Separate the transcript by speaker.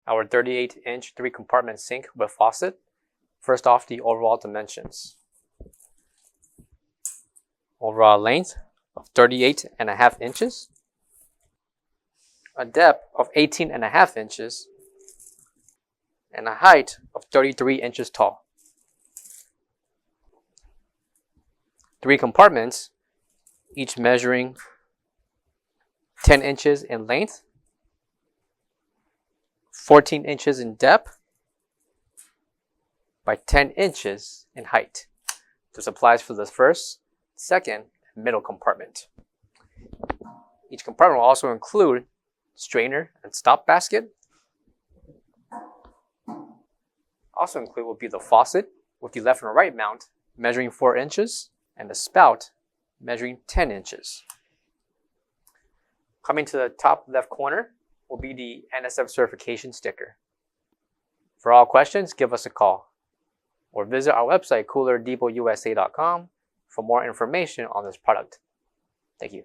Speaker 1: our 38-inch 3-compartment sink with faucet. First off, the overall dimensions. Overall length of 38.5 inches. A depth of 18.5 inches. And a height of 33 inches tall. 3 compartments, each measuring 10 inches in length, 14 inches in depth, by 10 inches in height. This applies for the first, second, and middle compartment. Each compartment will also include strainer and stop basket. Also included will be the faucet with the left and right mount measuring 4 inches and the spout measuring 10 inches. Coming to the top left corner will be the NSF certification sticker. For all questions, give us a call or visit our website coolerdepotUSA.com for more information on this product. Thank you.